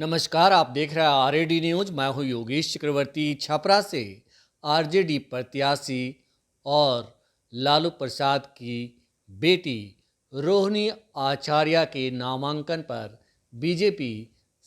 नमस्कार, आप देख रहे हैं आरएडी न्यूज। मैं हूं योगेश चक्रवर्ती। छपरा से आरजेडी प्रत्याशी और लालू प्रसाद की बेटी रोहिणी आचार्य के नामांकन पर बीजेपी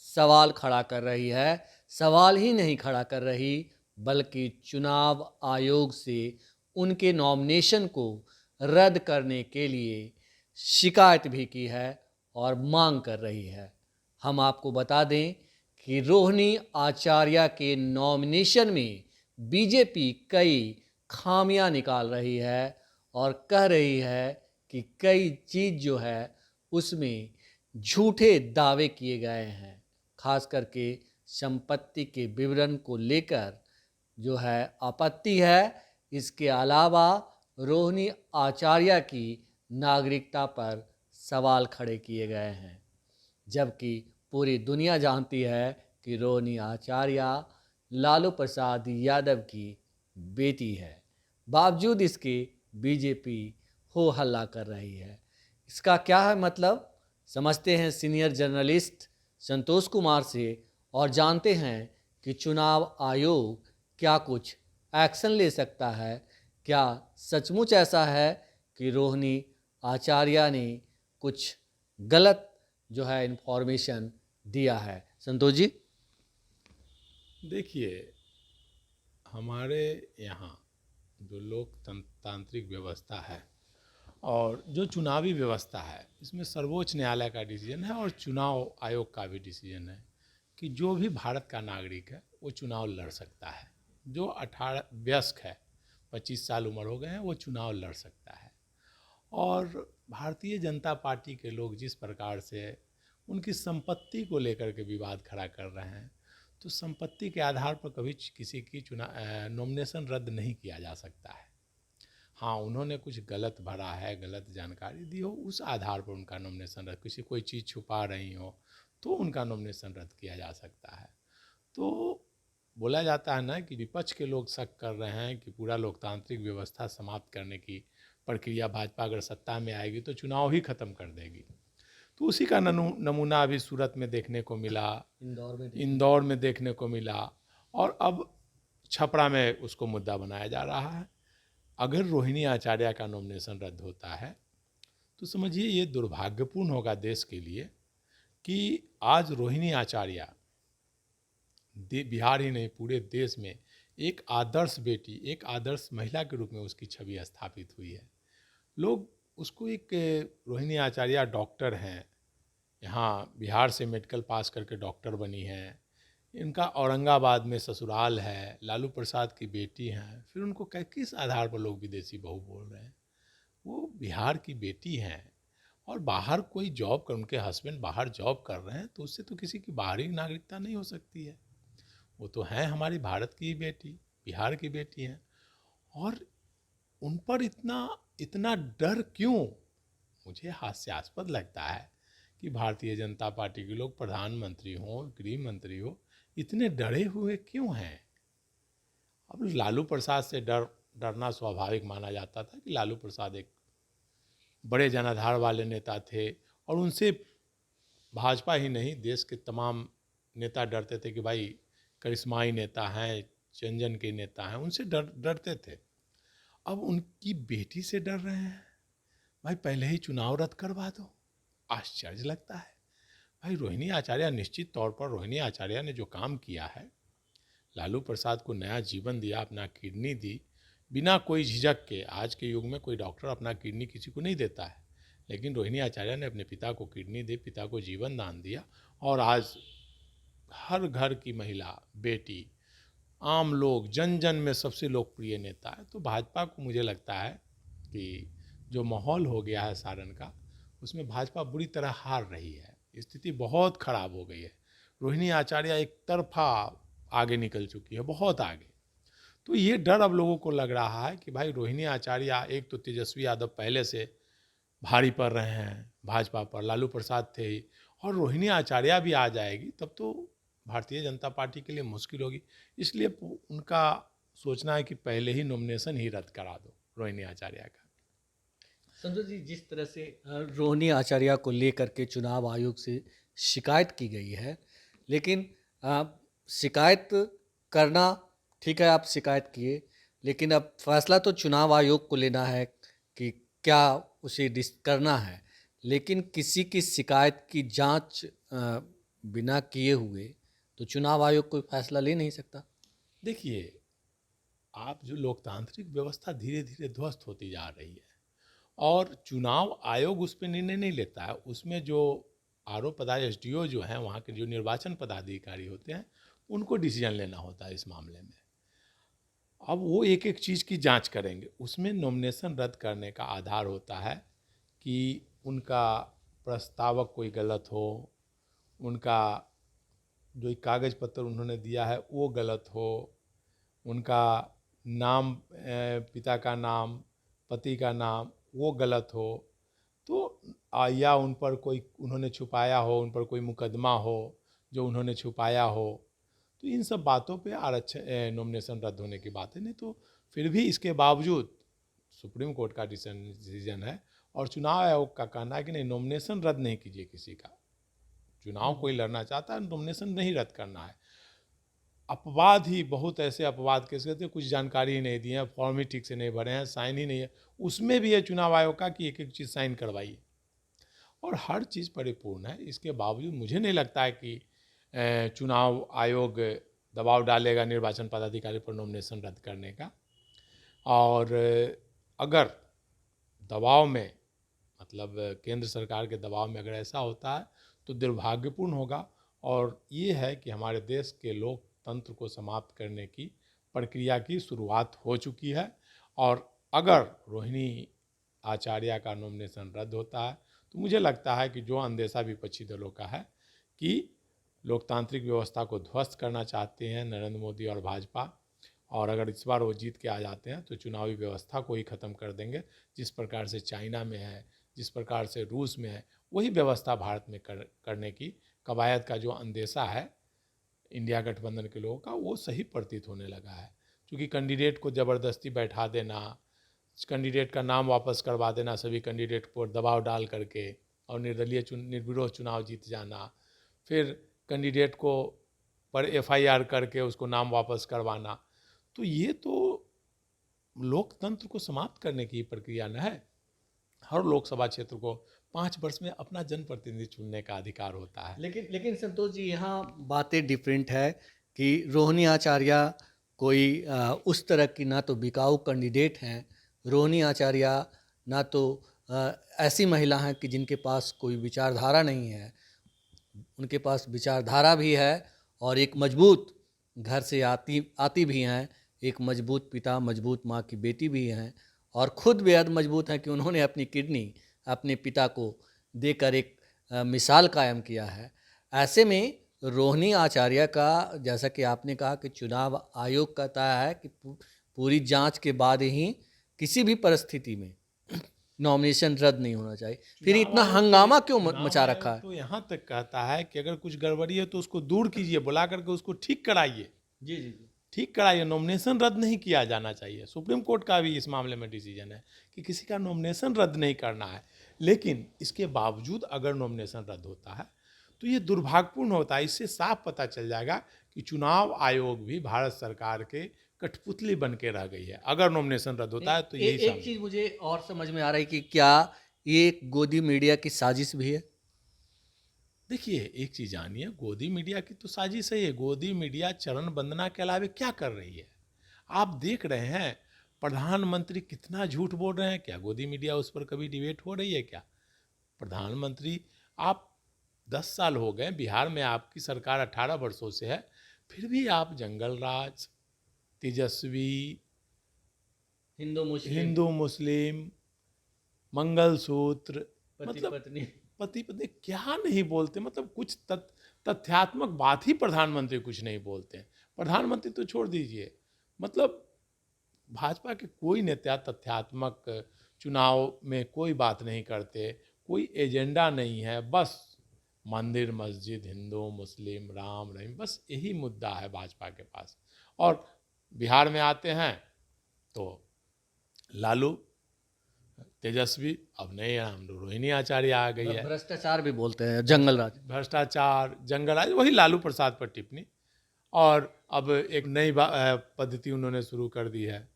सवाल खड़ा कर रही है। सवाल ही नहीं खड़ा कर रही बल्कि चुनाव आयोग से उनके नॉमिनेशन को रद्द करने के लिए शिकायत भी की है और मांग कर रही है। हम आपको बता दें कि रोहिणी आचार्य के नॉमिनेशन में बीजेपी कई खामियां निकाल रही है और कह रही है कि कई चीज़ जो है उसमें झूठे दावे किए गए हैं। खास करके संपत्ति के विवरण को लेकर जो है आपत्ति है। इसके अलावा रोहिणी आचार्य की नागरिकता पर सवाल खड़े किए गए हैं, जबकि पूरी दुनिया जानती है कि रोहिणी आचार्य लालू प्रसाद यादव की बेटी है। बावजूद इसके बीजेपी हो हल्ला कर रही है। इसका क्या है मतलब, समझते हैं सीनियर जर्नलिस्ट संतोष कुमार से और जानते हैं कि चुनाव आयोग क्या कुछ एक्शन ले सकता है। क्या सचमुच ऐसा है कि रोहिणी आचार्य ने कुछ गलत जो है इन्फॉर्मेशन दिया है? संतोष जी। देखिए, हमारे यहाँ जो लोकतांत्रिक व्यवस्था है और जो चुनावी व्यवस्था है, इसमें सर्वोच्च न्यायालय का डिसीजन है और चुनाव आयोग का भी डिसीजन है कि जो भी भारत का नागरिक है वो चुनाव लड़ सकता है। जो 18 वयस्क है, 25 साल उम्र हो गए हैं, वो चुनाव लड़ सकता है। और भारतीय जनता पार्टी के लोग जिस प्रकार से उनकी संपत्ति को लेकर के विवाद खड़ा कर रहे हैं, तो संपत्ति के आधार पर कभी किसी की नॉमिनेशन रद्द नहीं किया जा सकता है। हाँ, उन्होंने कुछ गलत भरा है, गलत जानकारी दी हो, उस आधार पर उनका नॉमिनेशन रद्द, किसी कोई चीज़ छुपा रही हो तो उनका नॉमिनेशन रद्द किया जा सकता है। तो बोला जाता है ना कि विपक्ष के लोग शक कर रहे हैं कि पूरा लोकतांत्रिक व्यवस्था समाप्त करने की प्रक्रिया भाजपा अगर सत्ता में आएगी तो चुनाव ही खत्म कर देगी। तो उसी का नमूना अभी सूरत में देखने को मिला, इंदौर में देखने को मिला और अब छपरा में उसको मुद्दा बनाया जा रहा है। अगर रोहिणी आचार्य का नॉमिनेशन रद्द होता है तो समझिए ये दुर्भाग्यपूर्ण होगा देश के लिए कि आज रोहिणी आचार्य बिहार ही नहीं पूरे देश में एक आदर्श बेटी, एक आदर्श महिला के रूप में उसकी छवि स्थापित हुई है। लोग उसको एक, रोहिणी आचार्य डॉक्टर हैं, यहाँ बिहार से मेडिकल पास करके डॉक्टर बनी हैं, इनका औरंगाबाद में ससुराल है, लालू प्रसाद की बेटी हैं, फिर उनको किस आधार पर लोग विदेशी बहू बोल रहे हैं? वो बिहार की बेटी हैं और बाहर कोई जॉब कर, उनके हस्बैंड बाहर जॉब कर रहे हैं तो उससे तो किसी की बाहरी नागरिकता नहीं हो सकती है। वो तो हैं हमारी भारत की बेटी, बिहार की बेटी हैं। और उन पर इतना इतना डर क्यों? मुझे हास्यास्पद लगता है कि भारतीय जनता पार्टी के लोग, प्रधानमंत्री हो, गृह मंत्री हो, इतने डरे हुए क्यों हैं? अब लालू प्रसाद से डरना स्वाभाविक माना जाता था कि लालू प्रसाद एक बड़े जनाधार वाले नेता थे और उनसे भाजपा ही नहीं देश के तमाम नेता डरते थे कि भाई करिश्माई नेता हैं, चंजन के नेता हैं, उनसे डरते थे। अब उनकी बेटी से डर रहे हैं। भाई पहले ही चुनाव रद्द करवा दो। आश्चर्य लगता है। भाई रोहिणी आचार्य, निश्चित तौर पर रोहिणी आचार्य ने जो काम किया है, लालू प्रसाद को नया जीवन दिया, अपना किडनी दी बिना कोई झिझक के। आज के युग में कोई डॉक्टर अपना किडनी किसी को नहीं देता है, लेकिन रोहिणी आचार्य ने अपने पिता को किडनी दी, पिता को जीवन दान दिया और आज हर घर की महिला, बेटी, आम लोग, जन जन में सबसे लोकप्रिय नेता है। तो भाजपा को मुझे लगता है कि जो माहौल हो गया है सारण का, उसमें भाजपा बुरी तरह हार रही है। स्थिति बहुत खराब हो गई है। रोहिणी आचार्य एक तरफा आगे निकल चुकी है, बहुत आगे। तो ये डर अब लोगों को लग रहा है कि भाई रोहिणी आचार्य, एक तो तेजस्वी यादव पहले से भारी पड़ रहे हैं भाजपा पर, लालू प्रसाद थे ही, और रोहिणी आचार्य भी आ जाएगी तब तो भारतीय जनता पार्टी के लिए मुश्किल होगी। इसलिए उनका सोचना है कि पहले ही नॉमिनेशन ही रद्द करा दो रोहिणी आचार्य का। संतोष जी, जिस तरह से रोहिणी आचार्य को लेकर के चुनाव आयोग से शिकायत की गई है, लेकिन शिकायत करना ठीक है, आप शिकायत किए, लेकिन अब फैसला तो चुनाव आयोग को लेना है कि क्या उसे करना है। लेकिन किसी की शिकायत की जांच बिना किए हुए तो चुनाव आयोग कोई फैसला ले नहीं सकता। देखिए, आप जो लोकतांत्रिक व्यवस्था धीरे धीरे ध्वस्त होती जा रही है और चुनाव आयोग उस पर निर्णय नहीं लेता है। उसमें जो आरओ एसडीओ जो हैं, वहाँ के जो निर्वाचन पदाधिकारी होते हैं, उनको डिसीजन लेना होता है इस मामले में। अब वो एक एक चीज़ की जांच करेंगे। उसमें नॉमिनेशन रद्द करने का आधार होता है कि उनका प्रस्तावक कोई गलत हो, उनका जो कागज़ पत्र उन्होंने दिया है वो गलत हो, उनका नाम पिता का नाम, पति का नाम वो गलत हो, तो या उन पर कोई उन्होंने छुपाया हो, उन पर कोई मुकदमा हो जो उन्होंने छुपाया हो, तो इन सब बातों पे आरक्षण नॉमिनेशन रद्द होने की बात है। नहीं तो फिर भी इसके बावजूद सुप्रीम कोर्ट का डिसीजन है और चुनाव आयोग का कहना है कि नहीं, नॉमिनेशन रद्द नहीं कीजिए किसी का। चुनाव कोई लड़ना चाहता है, नॉमिनेशन नहीं रद्द करना है। अपवाद ही बहुत ऐसे अपवाद कैसे कहते हैं, कुछ जानकारी ही नहीं दी है, फॉर्म ही ठीक से नहीं भरे हैं, साइन ही नहीं है, उसमें भी है चुनाव आयोग का कि एक एक चीज़ साइन करवाइए और हर चीज़ परिपूर्ण है। इसके बावजूद मुझे नहीं लगता है कि चुनाव आयोग दबाव डालेगा निर्वाचन पदाधिकारी पर नॉमिनेशन रद्द करने का। और अगर दबाव में, मतलब केंद्र सरकार के दबाव में अगर ऐसा होता है तो दुर्भाग्यपूर्ण होगा। और ये है कि हमारे देश के लोकतंत्र को समाप्त करने की प्रक्रिया की शुरुआत हो चुकी है। और अगर रोहिणी आचार्य का नॉमिनेशन रद्द होता है तो मुझे लगता है कि जो अंदेशा विपक्षी दलों का है कि लोकतांत्रिक व्यवस्था को ध्वस्त करना चाहते हैं नरेंद्र मोदी और भाजपा, और अगर इस बार वो जीत के आ जाते हैं तो चुनावी व्यवस्था को ही ख़त्म कर देंगे। जिस प्रकार से चाइना में है, जिस प्रकार से रूस में है, वही व्यवस्था भारत में करने की कवायद का जो अंदेशा है इंडिया गठबंधन के लोगों का, वो सही प्रतीत होने लगा है। क्योंकि कैंडिडेट को ज़बरदस्ती बैठा देना, कैंडिडेट का नाम वापस करवा देना सभी कैंडिडेट पर दबाव डाल करके, और निर्विरोध चुनाव जीत जाना, फिर कैंडिडेट को पर एफआईआर करके उसको नाम वापस करवाना, तो ये तो लोकतंत्र को समाप्त करने की प्रक्रिया न है। हर लोकसभा क्षेत्र को 5 वर्ष में अपना जनप्रतिनिधि चुनने का अधिकार होता है। लेकिन संतोष जी, यहाँ बातें डिफरेंट है कि रोहिणी आचार्य कोई उस तरह की ना तो बिकाऊ कैंडिडेट हैं, रोहिणी आचार्य ना तो ऐसी महिला हैं कि जिनके पास कोई विचारधारा नहीं है। उनके पास विचारधारा भी है और एक मजबूत घर से आती भी हैं, एक मजबूत पिता मजबूत माँ की बेटी भी हैं, और ख़ुद बेहद मजबूत हैं कि उन्होंने अपनी किडनी अपने पिता को देकर एक मिसाल कायम किया है। ऐसे में रोहिणी आचार्य का, जैसा कि आपने कहा कि चुनाव आयोग कहता है कि पूरी जांच के बाद ही किसी भी परिस्थिति में नॉमिनेशन रद्द नहीं होना चाहिए, फिर इतना हंगामा क्यों मचा रखा है? तो यहाँ तक कहता है कि अगर कुछ गड़बड़ी है तो उसको दूर कीजिए, बुला करके उसको ठीक कराइए। जी जी जी। ठीक कराइए, नॉमिनेशन रद्द नहीं किया जाना चाहिए। सुप्रीम कोर्ट का भी इस मामले में डिसीजन है कि किसी का नॉमिनेशन रद्द नहीं करना है। लेकिन इसके बावजूद अगर नॉमिनेशन रद्द होता है तो ये दुर्भाग्यपूर्ण होता है। इससे साफ पता चल जाएगा कि चुनाव आयोग भी भारत सरकार के कठपुतली बन के रह गई है। अगर नॉमिनेशन रद्द होता है तो यही एक चीज़ मुझे और समझ में आ रही कि क्या ये एक गोदी मीडिया की साजिश भी है? देखिए, एक चीज़ जानिए, गोदी मीडिया की तो साजिश है। ये गोदी मीडिया चरण वंदना के अलावे क्या कर रही है? आप देख रहे हैं प्रधानमंत्री कितना झूठ बोल रहे हैं। क्या गोदी मीडिया उस पर कभी डिबेट हो रही है क्या? प्रधानमंत्री, आप 10 साल हो गए, बिहार में आपकी सरकार 18 वर्षों से है, फिर भी आप जंगल राज, तेजस्वी, हिंदू मुस्लिम, मंगलसूत्र, मतलब पति पत्नी क्या नहीं बोलते। मतलब कुछ तथ्यात्मक बात ही प्रधानमंत्री कुछ नहीं बोलते हैं। प्रधानमंत्री तो छोड़ दीजिए, मतलब भाजपा के कोई नेता तथ्यात्मक चुनाव में कोई बात नहीं करते, कोई एजेंडा नहीं है। बस मंदिर मस्जिद, हिंदू मुस्लिम, राम रहीम, बस यही मुद्दा है भाजपा के पास। और बिहार में आते हैं तो लालू तेजस्वी, अब नए नाम रोहिणी आचार्य आ गई है। भ्रष्टाचार भी बोलते हैं, जंगल राज। भ्रष्टाचार, जंगलराज, वही लालू प्रसाद पर टिप्पणी। और अब एक नई पद्धति उन्होंने शुरू कर दी है,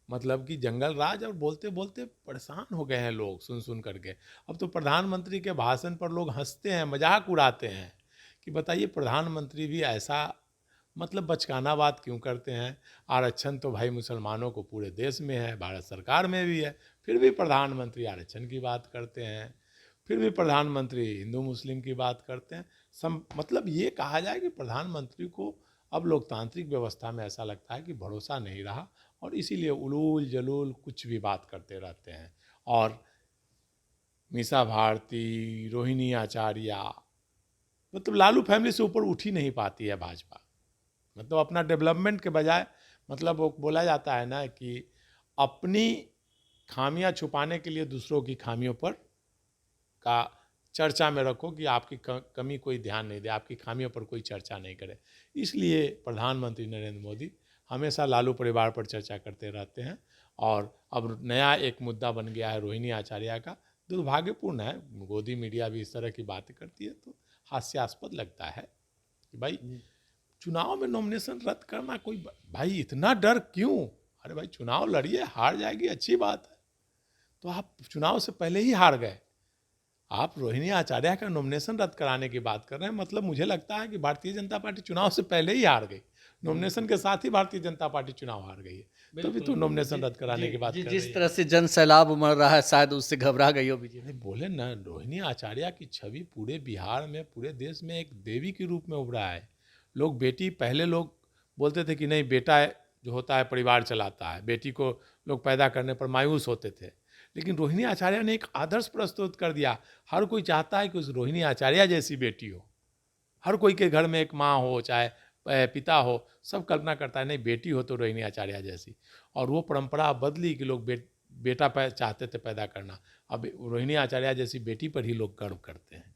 मतलब कि जंगल राज, और बोलते बोलते परेशान हो गए हैं लोग सुन सुन करके। अब तो प्रधानमंत्री के भाषण पर लोग हंसते हैं, मजाक उड़ाते हैं कि बताइए प्रधानमंत्री भी ऐसा मतलब बचकाना बात क्यों करते हैं। आरक्षण तो भाई मुसलमानों को पूरे देश में है, भारत सरकार में भी है, फिर भी प्रधानमंत्री आरक्षण की बात करते हैं, फिर भी प्रधानमंत्री हिंदू मुस्लिम की बात करते हैं। मतलब ये कहा जाए कि प्रधानमंत्री को अब लोकतांत्रिक व्यवस्था में ऐसा लगता है कि भरोसा नहीं रहा, और इसीलिए उलूल जलूल कुछ भी बात करते रहते हैं। और मीसा भारती, रोहिणी आचार्य, मतलब लालू फैमिली से ऊपर उठ ही नहीं पाती है भाजपा। मतलब अपना डेवलपमेंट के बजाय, मतलब वो बोला जाता है ना कि अपनी खामियां छुपाने के लिए दूसरों की खामियों पर का चर्चा में रखो कि आपकी कमी कोई ध्यान नहीं दे, आपकी खामियों पर कोई चर्चा नहीं करे। इसलिए प्रधानमंत्री नरेंद्र मोदी हमेशा लालू परिवार पर चर्चा करते रहते हैं। और अब नया एक मुद्दा बन गया है रोहिणी आचार्य का। दुर्भाग्यपूर्ण है, गोदी मीडिया भी इस तरह की बातें करती है, तो हास्यास्पद लगता है कि भाई चुनाव में नॉमिनेशन रद्द करना, कोई भाई इतना डर क्यों। अरे भाई चुनाव लड़िए, हार जाएगी अच्छी बात है, तो आप चुनाव से पहले ही हार गए, आप रोहिणी आचार्य का नॉमिनेशन रद्द कराने की बात कर रहे हैं। मतलब मुझे लगता है कि भारतीय जनता पार्टी चुनाव से पहले ही हार गई, नॉमिनेशन के साथ ही भारतीय जनता पार्टी चुनाव हार गई है, तभी तो नॉमिनेशन रद्द कराने की बात कर रही है। जिस तरह से जन सैलाब उमड़ रहा है, शायद उससे घबरा गई हो बीजेपी। बोले ना, रोहिणी आचार्य की छवि पूरे बिहार में, पूरे देश में एक देवी के रूप में उभरा है। लोग बेटी, पहले लोग बोलते थे कि नहीं बेटा जो होता है परिवार चलाता है, बेटी को लोग पैदा करने पर मायूस होते थे, लेकिन रोहिणी आचार्य ने एक आदर्श प्रस्तुत कर दिया। हर कोई चाहता है कि उस रोहिणी आचार्य जैसी बेटी हो, हर कोई के घर में एक माँ हो, चाहे पिता हो, सब कल्पना करता है नहीं बेटी हो तो रोहिणी आचार्य जैसी। और वो परंपरा बदली कि लोग बेटा चाहते थे पैदा करना, अब रोहिणी आचार्य जैसी बेटी पर ही लोग गर्व करते हैं।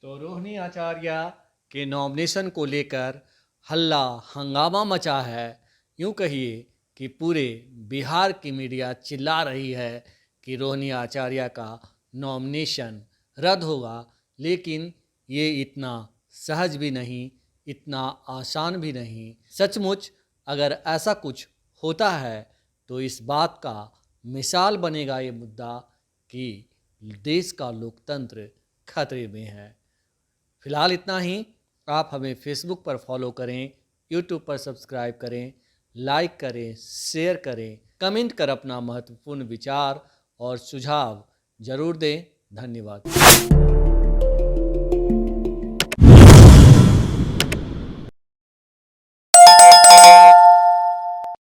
तो रोहिणी आचार्य के नॉमिनेशन को लेकर हल्ला हंगामा मचा है। यूं कहिए कि पूरे बिहार की मीडिया चिल्ला रही है कि रोहिणी आचार्य का नॉमिनेशन रद्द होगा, लेकिन ये इतना सहज भी नहीं, इतना आसान भी नहीं। सचमुच अगर ऐसा कुछ होता है तो इस बात का मिसाल बनेगा ये मुद्दा कि देश का लोकतंत्र खतरे में है। फिलहाल इतना ही। आप हमें फेसबुक पर फॉलो करें, यूट्यूब पर सब्सक्राइब करें, लाइक करें, शेयर करें, कमेंट कर अपना महत्वपूर्ण विचार और सुझाव जरूर दें। धन्यवाद।